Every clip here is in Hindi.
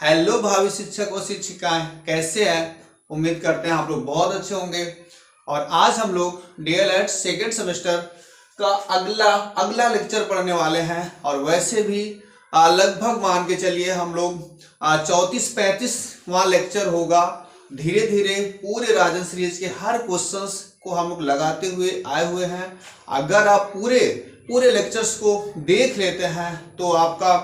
हेलो भावी शिक्षक और शिक्षिकाएं, कैसे हैं। उम्मीद करते हैं आप लोग बहुत अच्छे होंगे। और आज हम लोग डीएलएड सेकेंड सेमेस्टर का अगला लेक्चर पढ़ने वाले हैं। और वैसे भी लगभग मान के चलिए हम लोग 34-35वां लेक्चर होगा। धीरे धीरे पूरे राजन सीरीज के हर क्वेश्चंस को हम लोग लगाते हुए आए हुए हैं। अगर आप पूरे लेक्चर्स को देख लेते हैं तो आपका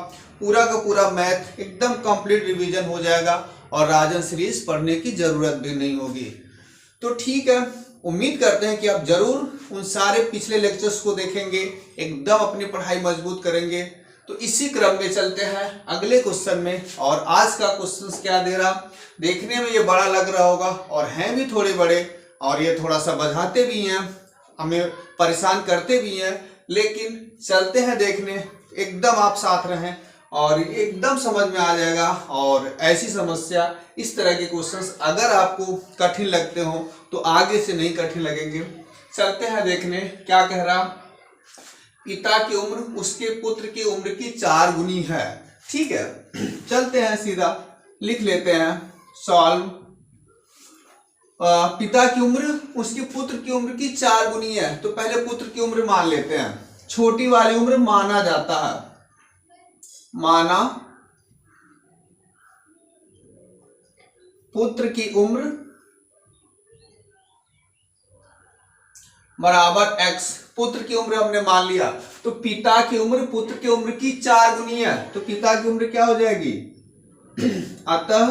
पूरा का पूरा मैथ एकदम कंप्लीट रिवीजन हो जाएगा और राजन सीरीज पढ़ने की जरूरत भी नहीं होगी। तो ठीक है, उम्मीद करते हैं कि आप जरूर उन सारे पिछले लेक्चर्स को देखेंगे, एकदम अपनी पढ़ाई मजबूत करेंगे। तो इसी क्रम में चलते हैं अगले क्वेश्चन में। और आज का क्वेश्चन क्या दे रहा, देखने में ये बड़ा लग रहा होगा और हैं भी थोड़े बड़े, और ये थोड़ा सा बझाते भी हैं, हमें परेशान करते भी हैं। लेकिन चलते हैं देखने, एकदम आप साथ रहें और एकदम समझ में आ जाएगा। और ऐसी समस्या, इस तरह के क्वेश्चंस अगर आपको कठिन लगते हो तो आगे से नहीं कठिन लगेंगे। चलते हैं देखने क्या कह रहा। पिता की उम्र उसके पुत्र की उम्र की 4 गुनी है। ठीक है, चलते हैं सीधा लिख लेते हैं सॉल्व। पिता की उम्र उसके पुत्र की उम्र की 4 गुनी है, तो पहले पुत्र की उम्र मान लेते हैं। छोटी वाली उम्र माना जाता है, माना पुत्र की उम्र बराबर x। पुत्र की उम्र हमने मान लिया, तो पिता की उम्र पुत्र की उम्र की 4 गुनी है, तो पिता की उम्र क्या हो जाएगी। अतः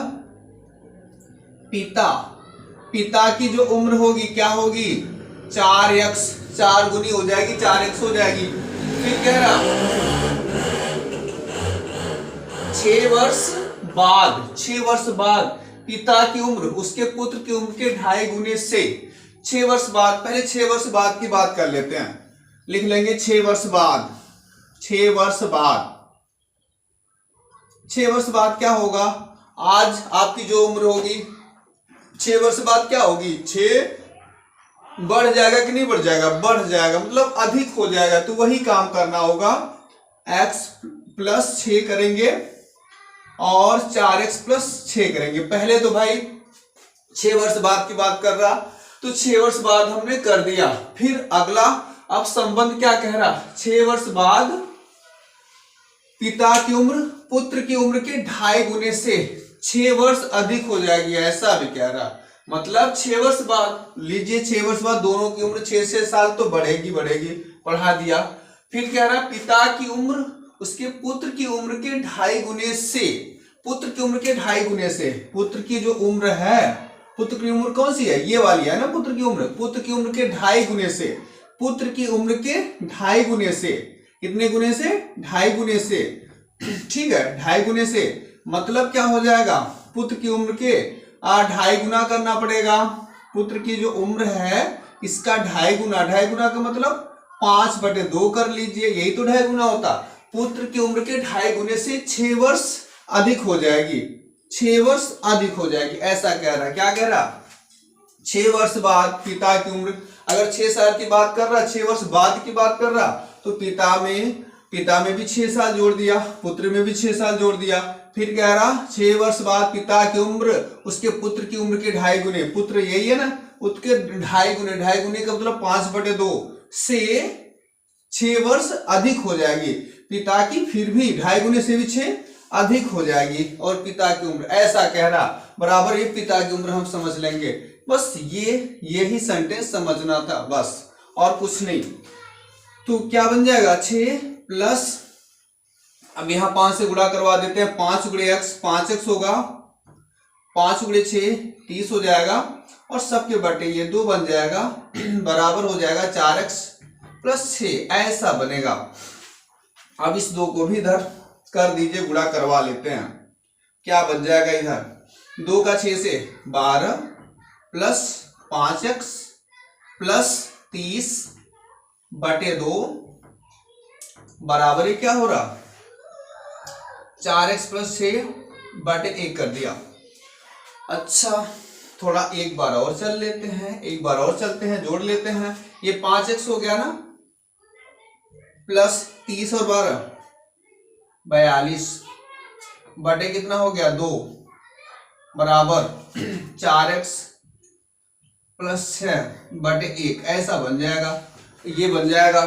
पिता की जो उम्र होगी क्या होगी, 4x, 4 गुनी हो जाएगी, 4x हो जाएगी। फिर कह रहा 6 वर्ष बाद पिता की उम्र उसके पुत्र की उम्र के 2.5 गुने से 6 वर्ष बाद, पहले 6 वर्ष बाद की बात कर लेते हैं। लिख लेंगे 6 वर्ष बाद। 6 वर्ष बाद क्या होगा, आज आपकी जो उम्र होगी 6 वर्ष बाद क्या होगी, 6 बढ़ जाएगा कि नहीं बढ़ जाएगा, बढ़ जाएगा, मतलब अधिक हो जाएगा। तो वही काम करना होगा, x + 6 करेंगे और 4x + 6 करेंगे। पहले तो भाई 6 वर्ष बाद की बात कर रहा, तो 6 वर्ष बाद हमने कर दिया। फिर अगला अब संबंध क्या कह रहा, 6 वर्ष बाद पिता की उम्र पुत्र की उम्र के 2.5 गुने से 6 वर्ष अधिक हो जाएगी, ऐसा भी कह रहा। मतलब 6 वर्ष बाद लीजिए, 6 वर्ष बाद दोनों की उम्र 6 साल तो बढ़ेगी, पढ़ा दिया। फिर कह रहा पिता की उम्र उसके पुत्र की उम्र के 2.5 गुने से, पुत्र की उम्र के 2.5 गुने से, पुत्र की जो उम्र है, पुत्र की उम्र कौन सी है, ये वाली है ना पुत्र की उम्र, पुत्र की उम्र के 2.5 गुने से, पुत्र की उम्र के 2.5 गुने से, कितने गुने से, 2.5 गुने से। ठीक है, 2.5 गुने से मतलब क्या हो जाएगा, पुत्र की उम्र के 2.5 गुना करना पड़ेगा। पुत्र की जो उम्र है इसका 2.5 गुना, 2.5 गुना का मतलब 5/2 कर लीजिए, यही तो 2.5 गुना होता। पुत्र की उम्र के 2.5 गुने से 6 वर्ष अधिक हो जाएगी, 6 वर्ष अधिक हो जाएगी, ऐसा कह रहा। क्या कह रहा, 6 वर्ष बाद पिता की उम्र, अगर 6 साल की बात कर रहा, 6 वर्ष बाद की बात कर रहा, तो पिता में भी 6 साल जोड़ दिया, पुत्र में भी 6 साल जोड़ दिया। फिर कह रहा 6 वर्ष बाद पिता की उम्र उसके पुत्र की उम्र के 2.5 गुने, पुत्र यही है ना, उसके 2.5 गुने, 2.5 गुने का मतलब 5/2 से 6 वर्ष अधिक हो जाएगी पिता की, फिर भी 2.5 गुने से भी 6 अधिक हो जाएगी। और पिता की उम्र ऐसा कह रहा बराबर, ये पिता की उम्र हम समझ लेंगे। बस यही सेंटेंस समझना था बस, और कुछ नहीं। तो क्या बन जाएगा, 6 प्लस, अब यहां 5 से गुणा करवा देते हैं, 5 × x 5x होगा, 5 × 6 30 हो जाएगा, और सबके बटे ये 2 बन जाएगा, बराबर हो जाएगा 4x + 6, ऐसा बनेगा। अब इस 2 को भी इधर कर दीजिए, गुणा करवा लेते हैं। क्या बन जाएगा, इधर 2 का 6 से 12 प्लस 5x प्लस 30/2 बराबर क्या हो रहा, 4x + 6/1 कर दिया। अच्छा, थोड़ा एक बार और चल लेते हैं, एक बार और चलते हैं, जोड़ लेते हैं। ये 5x हो गया ना, प्लस 30 और 12 42 बटे कितना हो गया 2 बराबर 4x प्लस 6 बटे 1 ऐसा बन जाएगा। ये बन जाएगा,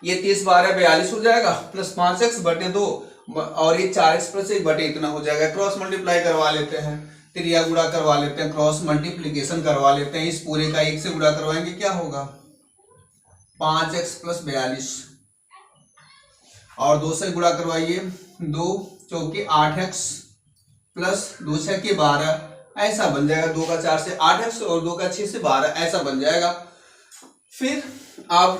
ये 30 12 42 हो जाएगा प्लस 5x बटे 2 और ये 4x प्लस 1 बटे इतना हो जाएगा। क्रॉस मल्टीप्लाई करवा लेते हैं, त्रिया गुणा करवा लेते हैं, क्रॉस मल्टीप्लीकेशन करवा लेते हैं। इस पूरे का 1 से गुणा करवाएंगे क्या होगा 5x प्लस 42 और 2 से गुणा करवाइए 2 चौके 8x प्लस 2 6 के 12 ऐसा बन जाएगा। 2 का 4 से 8x और 2 का 6 से 12 ऐसा बन जाएगा। फिर आप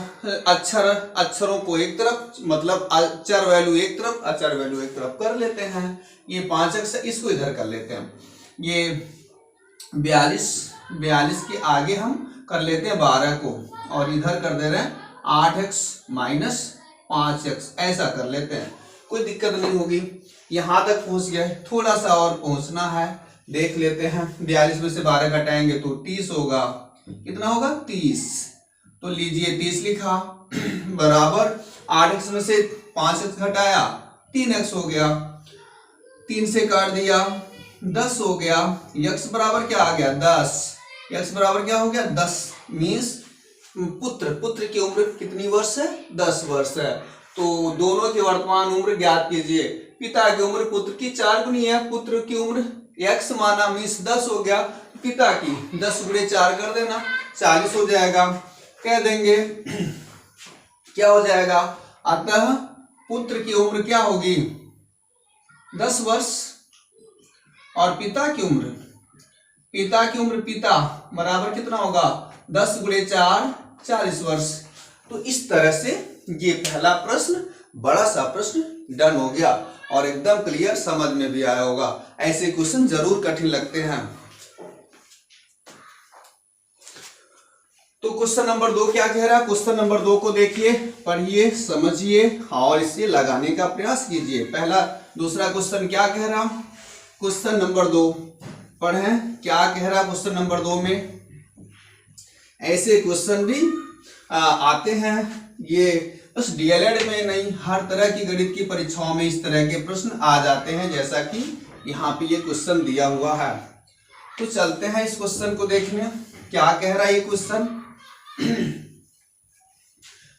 अक्षरों को एक तरफ मतलब चर वैल्यू एक तरफ अचर वैल्यू एक तरफ कर लेते हैं। ये 5x इसको इधर कर लेते हैं, ये 42 के आगे हम कर लेते हैं 12 को और इधर कर दे रहे हैं 8x माइनस 5x ऐसा कर लेते हैं। कोई दिक्कत नहीं होगी। यहां तक पहुंच गए, थोड़ा सा और पहुंचना है, देख लेते हैं। 42 में से 12 घटाएंगे तो 30 होगा। कितना होगा 30। तो लीजिए 30 लिखा बराबर 8x में से 5x घटाया 3x हो गया, 3 से काट दिया 10 हो गया। x बराबर क्या आ गया 10। x बराबर क्या हो गया 10 मीन्स पुत्र की उम्र कितनी वर्ष है 10 वर्ष है। तो दोनों की वर्तमान उम्र ज्ञात कीजिए। पिता की उम्र पुत्र की 4 गुनी है, पुत्र की उम्र x माना मीन्स 10 हो गया, पिता की 10 गुणे 4 कर देना 40 हो जाएगा। कह देंगे क्या हो जाएगा, अतः पुत्र की उम्र क्या होगी 10 वर्ष और पिता की उम्र पिता बराबर कितना होगा 10 गुणे 4 40 वर्ष। तो इस तरह से ये पहला प्रश्न बड़ा सा प्रश्न डन हो गया और एकदम क्लियर समझ में भी आया होगा। ऐसे क्वेश्चन जरूर कठिन लगते हैं। तो क्वेश्चन नंबर 2 क्या कह रहा है, क्वेश्चन नंबर 2 को देखिए, पढ़िए, समझिए और इसे लगाने का प्रयास कीजिए। पहला दूसरा क्वेश्चन क्या कह रहा, क्वेश्चन नंबर 2 पढ़ें क्या कह रहा। क्वेश्चन नंबर 2 में ऐसे क्वेश्चन भी आते हैं। ये बस डीएलएड में नहीं, हर तरह की गणित की परीक्षाओं में इस तरह के प्रश्न आ जाते हैं, जैसा कि यहाँ पे ये क्वेश्चन दिया हुआ है। तो चलते हैं इस क्वेश्चन को देखने। क्या कह रहा है ये क्वेश्चन,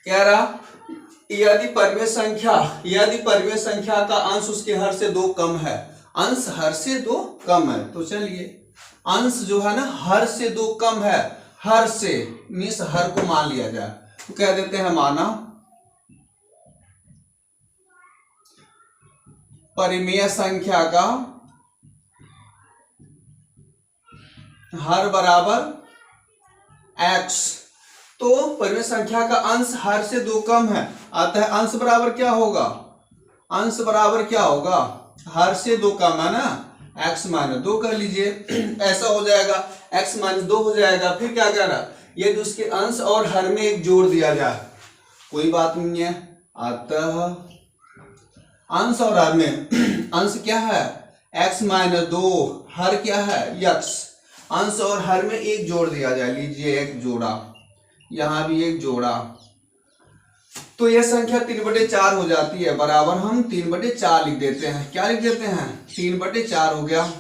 कह रहा यदि परिमेय संख्या का अंश उसके हर से 2 कम है, अंश हर से 2 कम है। तो चलिए अंश जो है ना हर से 2 कम है, हर से मीन्स हर को मान लिया जाए तो कह देते हैं माना परिमेय संख्या का हर बराबर x। तो परिमेय संख्या का अंश हर से 2 कम है, अतः अंश बराबर क्या होगा, अंश बराबर क्या होगा हर से 2 कम है ना, x माइनस 2 कर लीजिए ऐसा हो जाएगा, x माइनस 2 हो जाएगा। फिर क्या कह रहा, यदि उसके अंश और हर में एक जोड़ दिया जाए, कोई बात नहीं है, अतः अंश और हर में अंश क्या है x माइनस 2, हर क्या है x, अंश और हर में एक जोड़ दिया जाए। लीजिए एक जोड़ा, यहां भी एक जोड़ा, तो यह संख्या 3/4 हो जाती है, बराबर हम 3/4 लिख देते हैं। क्या लिख देते हैं 3/4 हो गया,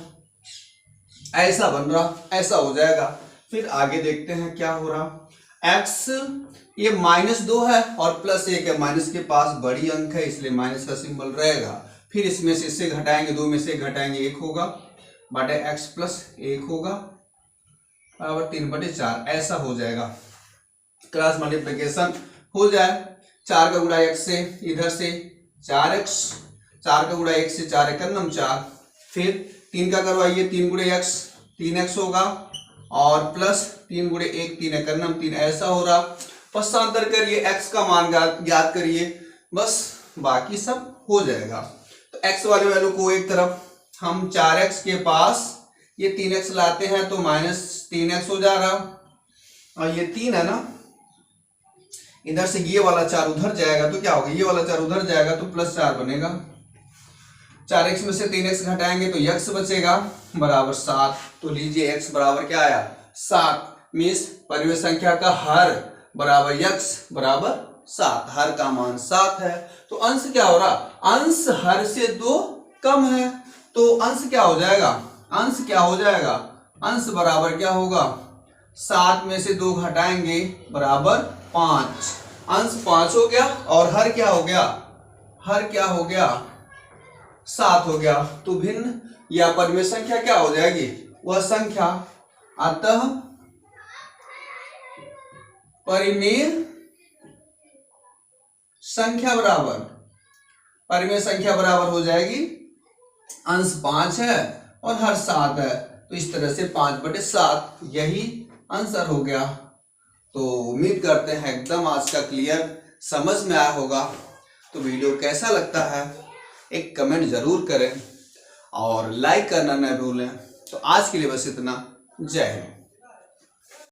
ऐसा बन रहा, ऐसा हो जाएगा। फिर आगे देखते हैं क्या हो रहा। x ये -2 है और +1 है, माइनस के पास बड़ी अंक है इसलिए माइनस का सिंबल रहेगा। फिर इसमें से इससे घटाएंगे, 2 में से घटाएंगे 1 होगा, बटे x प्लस 1 होगा बराबर 3/4 ऐसा हो जाएगा। क्रॉस मल्टीप्लिकेशन हो जाए, 4 का गुणा x से इधर से 4x, 4 का गुणा 1 से 4 एकम 4, फिर 3 का करवाइए 3 गुणे x 3x होगा और प्लस 3 गुणे 1 3 एकम 3 ऐसा हो रहा। पश्चांतर करिए, x का मान ज्ञात करिए, बस बाकी सब हो जाएगा। तो x वाले वैल्यू को एक तरफ हम 4x के पास ये 3x लाते हैं तो -3x हो जा रहा और ये 3 है ना, इधर से ये वाला 4 उधर जाएगा तो क्या होगा, ये वाला 4 उधर जाएगा तो +4 बनेगा। 4x में से 3x घटाएंगे तो x बचेगा बराबर 7। तो लीजिए x बराबर क्या आया 7, मीन्स परिमेय संख्या का हर बराबर x बराबर 7, हर का मान 7 है। तो अंश क्या हो रहा, अंश हर से 2 कम है, तो अंश क्या हो जाएगा, अंश क्या हो जाएगा, अंश बराबर क्या होगा, 7 में से 2 घटाएंगे बराबर 5, अंश 5 हो गया और हर क्या हो गया, हर क्या हो गया, 7 हो गया। तो भिन्न या परिमेय संख्या क्या हो जाएगी, वह संख्या। अतः परिमेय संख्या बराबर, परिमेय संख्या बराबर हो जाएगी, अंश 5 है और हर 7 है, तो इस तरह से 5/7 यही आंसर हो गया। तो उम्मीद करते हैं एकदम आज का क्लियर समझ में आया होगा। तो वीडियो कैसा लगता है एक कमेंट जरूर करें और लाइक करना न भूलें। तो आज के लिए बस इतना। जय हिंद।